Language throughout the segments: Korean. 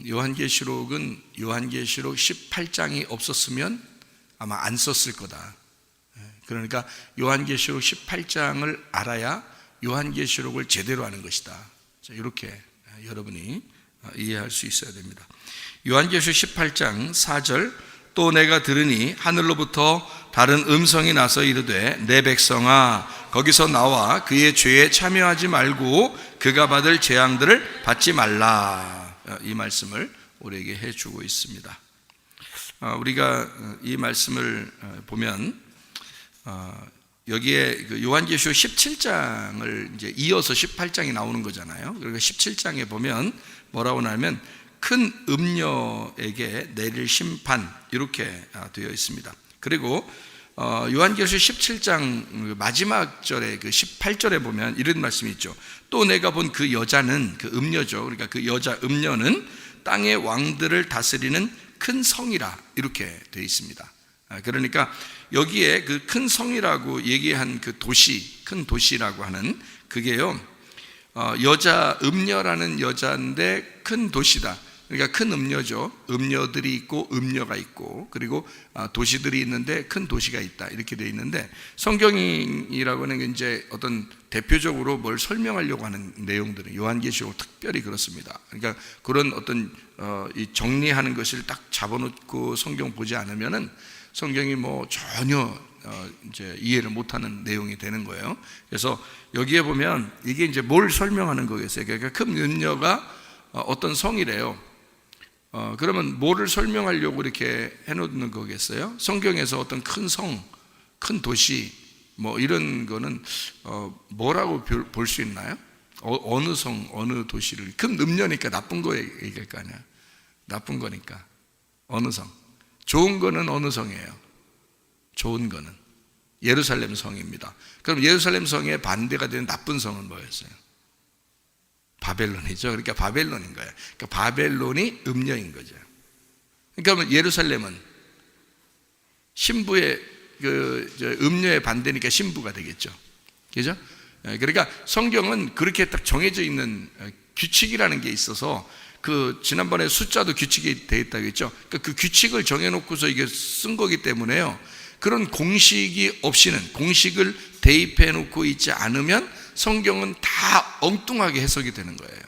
요한계시록은 요한계시록 18장이 없었으면 아마 안 썼을 거다. 그러니까 요한계시록 18장을 알아야 요한계시록을 제대로 아는 것이다. 이렇게 여러분이 이해할 수 있어야 됩니다. 요한계시록 18장 4절, 또 내가 들으니 하늘로부터 다른 음성이 나서 이르되 내 백성아 거기서 나와 그의 죄에 참여하지 말고 그가 받을 재앙들을 받지 말라. 이 말씀을 우리에게 해주고 있습니다. 우리가 이 말씀을 보면 여기에 요한계시록 17장을 이제 이어서 18장이 나오는 거잖아요. 그러니까 17장에 보면 뭐라고 하냐면 큰 음녀에게 내릴 심판, 이렇게 되어 있습니다. 그리고 요한계시록 17장 마지막 절에 그 18절에 보면 이런 말씀이 있죠. 또 내가 본 그 여자는, 그 음녀죠. 그러니까 그 여자 음녀는 땅의 왕들을 다스리는 큰 성이라, 이렇게 되어 있습니다. 그러니까 여기에 그 큰 성이라고 얘기한 그 도시, 큰 도시라고 하는 그게요, 여자 음녀라는 여자인데 큰 도시다. 그러니까 큰 음녀죠. 음녀들이 있고 음녀가 있고, 그리고 도시들이 있는데 큰 도시가 있다, 이렇게 되어 있는데, 성경이라고 하는 게 이제 어떤 대표적으로 뭘 설명하려고 하는 내용들은 요한계시록 특별히 그렇습니다. 그러니까 그런 어떤 이 정리하는 것을 딱 잡아놓고 성경 보지 않으면은 성경이 뭐 전혀 이제 이해를 못하는 내용이 되는 거예요. 그래서 여기에 보면 이게 이제 뭘 설명하는 거겠어요. 그러니까 큰 음녀가 어떤 성이래요. 그러면 뭐를 설명하려고 이렇게 해놓는 거겠어요? 성경에서 어떤 큰 성, 큰 도시, 뭐 이런 거는 뭐라고 볼 수 있나요? 어느 성, 어느 도시를, 큰 음녀니까 나쁜 거 얘기할 거 아니야. 나쁜 거니까 어느 성. 좋은 거는 어느 성이에요? 좋은 거는 예루살렘 성입니다. 그럼 예루살렘 성의 반대가 되는 나쁜 성은 뭐였어요? 바벨론이죠. 그러니까 바벨론인 거예요. 그러니까 바벨론이 음녀인 거죠. 그러니까 예루살렘은 신부의 음녀의 반대니까 신부가 되겠죠. 그죠? 그러니까 성경은 그렇게 딱 정해져 있는 규칙이라는 게 있어서, 그 지난번에 숫자도 규칙이 되어 있다고 했죠. 그러니까 그 규칙을 정해놓고서 이게 쓴 거기 때문에요, 그런 공식이 없이는, 공식을 대입해 놓고 있지 않으면 성경은 다 엉뚱하게 해석이 되는 거예요.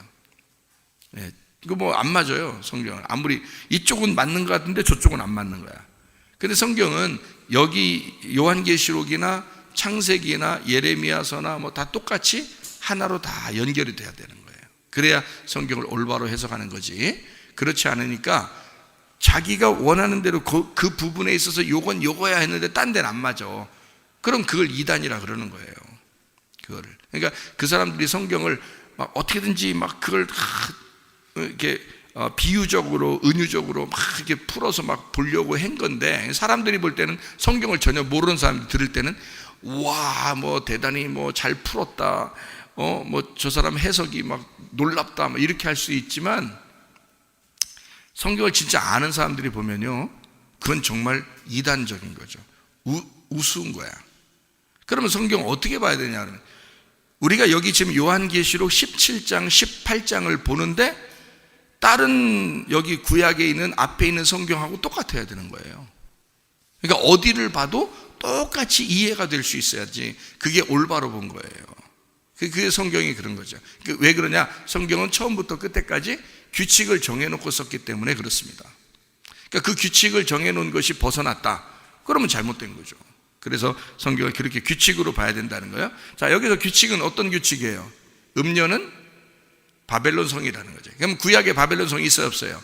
예, 이거 뭐 안 맞아요. 성경은 아무리 이쪽은 맞는 것 같은데 저쪽은 안 맞는 거야. 근데 성경은 여기 요한계시록이나 창세기나 예레미야서나 뭐 다 똑같이 하나로 다 연결이 돼야 되는 거예요. 그래야 성경을 올바로 해석하는 거지. 그렇지 않으니까 자기가 원하는 대로 그 부분에 있어서 요건 요거야 했는데 딴 데는 안 맞아. 그럼 그걸 이단이라 그러는 거예요. 그거를. 그러니까 그 사람들이 성경을 막 어떻게든지 막 그걸 이렇게 비유적으로, 은유적으로 막 이렇게 풀어서 막 보려고 한 건데, 사람들이 볼 때는, 성경을 전혀 모르는 사람들이 들을 때는 와, 뭐 대단히 뭐 잘 풀었다, 뭐 저 사람 해석이 막 놀랍다, 뭐 이렇게 할 수 있지만, 성경을 진짜 아는 사람들이 보면요, 그건 정말 이단적인 거죠. 우스운 거야. 그러면 성경 어떻게 봐야 되냐 그러면, 우리가 여기 지금 요한계시록 17장, 18장을 보는데 다른 여기 구약에 있는 앞에 있는 성경하고 똑같아야 되는 거예요. 그러니까 어디를 봐도 똑같이 이해가 될 수 있어야지 그게 올바로 본 거예요. 그게 성경이 그런 거죠. 왜 그러냐? 성경은 처음부터 끝에까지 규칙을 정해놓고 썼기 때문에 그렇습니다. 그러니까 그 규칙을 정해놓은 것이 벗어났다, 그러면 잘못된 거죠. 그래서 성경을 그렇게 규칙으로 봐야 된다는 거예요. 자, 여기서 규칙은 어떤 규칙이에요? 음녀는 바벨론 성이라는 거죠. 그럼 구약에 바벨론 성이 있어요, 없어요?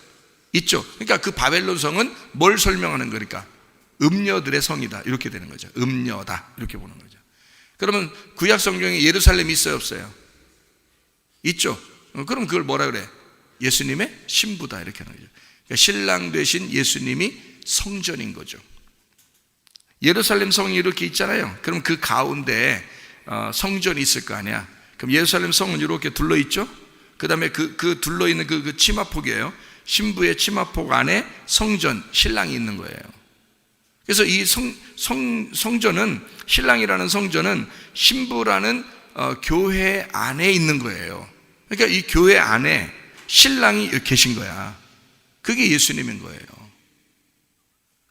있죠. 그러니까 그 바벨론 성은 뭘 설명하는 거니까? 음녀들의 성이다, 이렇게 되는 거죠. 음녀다, 이렇게 보는 거죠. 그러면 구약 성경에 예루살렘이 있어요, 없어요? 있죠. 그럼 그걸 뭐라 그래? 예수님의 신부다, 이렇게 하는 거죠. 그러니까 신랑 되신 예수님이 성전인 거죠. 예루살렘 성이 이렇게 있잖아요. 그럼 그 가운데 성전이 있을 거 아니야. 그럼 예루살렘 성은 이렇게 둘러있죠. 그 다음에 그 둘러있는 그 치마폭이에요. 신부의 치마폭 안에 성전, 신랑이 있는 거예요. 그래서 이 성전은, 신랑이라는 성전은 신부라는 교회 안에 있는 거예요. 그러니까 이 교회 안에 신랑이 계신 거야. 그게 예수님인 거예요.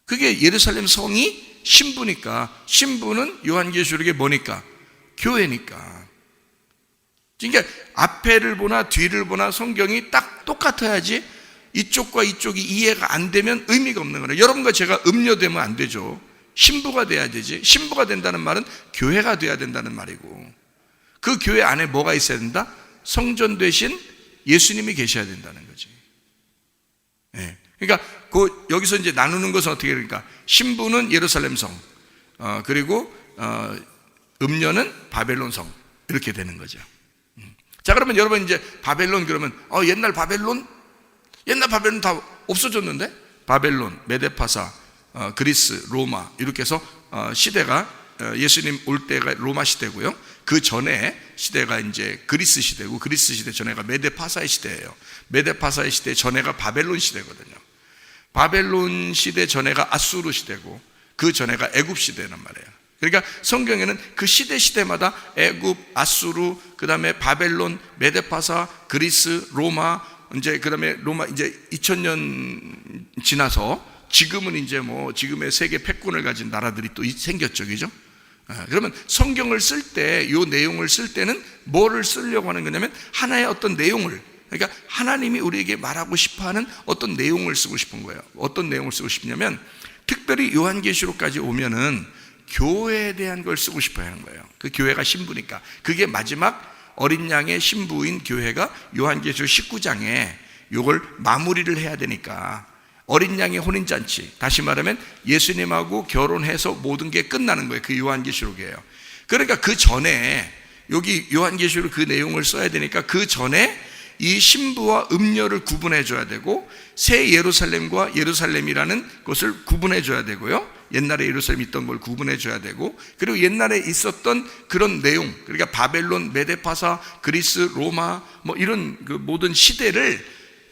그게 예루살렘 성이 신부니까, 신부는 요한계시록에 뭐니까? 교회니까. 그러니까 앞에를 보나 뒤를 보나 성경이 딱 똑같아야지 이쪽과 이쪽이 이해가 안 되면 의미가 없는 거예요. 여러분과 제가 음료되면 안 되죠. 신부가 돼야 되지. 신부가 된다는 말은 교회가 돼야 된다는 말이고, 그 교회 안에 뭐가 있어야 된다? 성전 되신 예수님이 계셔야 된다는 거지. 네. 그러니까 여기서 이제 나누는 것은 어떻게 그러니까 신부는 예루살렘 성, 그리고 음료는 바벨론 성, 이렇게 되는 거죠. 자, 그러면 여러분 이제 바벨론 그러면 옛날 바벨론 다 없어졌는데, 바벨론, 메데파사, 그리스, 로마 이렇게 해서 시대가 예수님 올 때가 로마 시대고요. 그 전에 시대가 이제 그리스 시대고, 그리스 시대 전에가 메데파사의 시대예요. 메데파사의 시대 전에가 바벨론 시대거든요. 바벨론 시대 전에가 아수르 시대고, 그 전에가 애굽 시대란 말이에요. 그러니까 성경에는 그 시대마다 애굽, 아수르, 그 다음에 바벨론, 메데파사, 그리스, 로마, 이제 그 다음에 로마 이제 2000년 지나서 지금은 이제 지금의 세계 패권을 가진 나라들이 또 생겼죠, 그죠? 그러면 성경을 쓸 때, 이 내용을 쓸 때는 뭐를 쓰려고 하는 거냐면 하나의 어떤 내용을, 그러니까 하나님이 우리에게 말하고 싶어하는 어떤 내용을 쓰고 싶은 거예요. 어떤 내용을 쓰고 싶냐면 특별히 요한계시록까지 오면은 교회에 대한 걸 쓰고 싶어 하는 거예요. 그 교회가 신부니까. 그게 마지막 어린 양의 신부인 교회가 요한계시록 19장에 요걸 마무리를 해야 되니까, 어린 양의 혼인잔치, 다시 말하면 예수님하고 결혼해서 모든 게 끝나는 거예요. 그 요한계시록이에요. 그러니까 그 전에 여기 요한계시록 그 내용을 써야 되니까 그 전에 이 신부와 음녀를 구분해 줘야 되고, 새 예루살렘과 예루살렘이라는 것을 구분해 줘야 되고요. 옛날에 예루살렘이 있던 걸 구분해 줘야 되고, 그리고 옛날에 있었던 그런 내용, 그러니까 바벨론, 메데파사, 그리스, 로마 이런 그 모든 시대를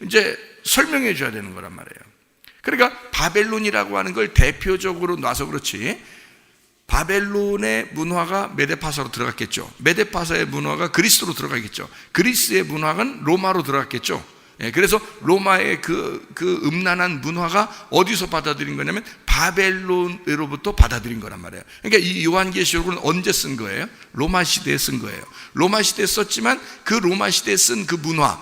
이제 설명해 줘야 되는 거란 말이에요. 그러니까 바벨론이라고 하는 걸 대표적으로 놔서 그렇지, 바벨론의 문화가 메데파사로 들어갔겠죠. 메데파사의 문화가 그리스로 들어가겠죠. 그리스의 문화는 로마로 들어갔겠죠. 그래서 로마의 그 음란한 문화가 어디서 받아들인 거냐면 바벨론으로부터 받아들인 거란 말이에요. 그러니까 이 요한계시록은 언제 쓴 거예요? 로마 시대에 쓴 거예요. 로마 시대에 썼지만 그 로마 시대에 쓴 그 문화,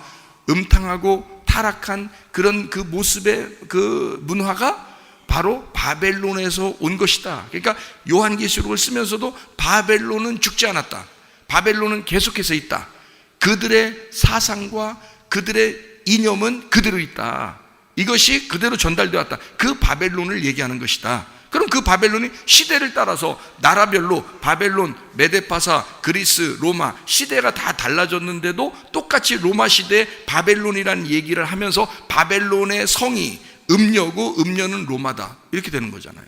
음탕하고 타락한 그런 그 모습의 그 문화가 바로 바벨론에서 온 것이다. 그러니까 요한계시록을 쓰면서도 바벨론은 죽지 않았다. 바벨론은 계속해서 있다. 그들의 사상과 그들의 이념은 그대로 있다. 이것이 그대로 전달되어 왔다. 그 바벨론을 얘기하는 것이다. 그럼 그 바벨론이 시대를 따라서 나라별로 바벨론, 메데파사, 그리스, 로마 시대가 다 달라졌는데도 똑같이 로마 시대에 바벨론이라는 얘기를 하면서 바벨론의 성이 음녀고 음녀는 로마다, 이렇게 되는 거잖아요.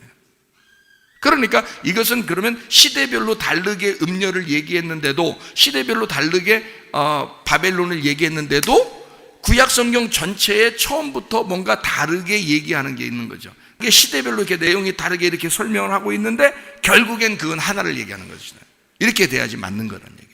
그러니까 이것은 그러면 시대별로 다르게 음녀를 얘기했는데도, 시대별로 다르게 바벨론을 얘기했는데도 구약 성경 전체에 처음부터 뭔가 다르게 얘기하는 게 있는 거죠. 이게 시대별로 이렇게 내용이 다르게 이렇게 설명을 하고 있는데 결국엔 그건 하나를 얘기하는 것이다. 이렇게 돼야지 맞는 거란 얘기.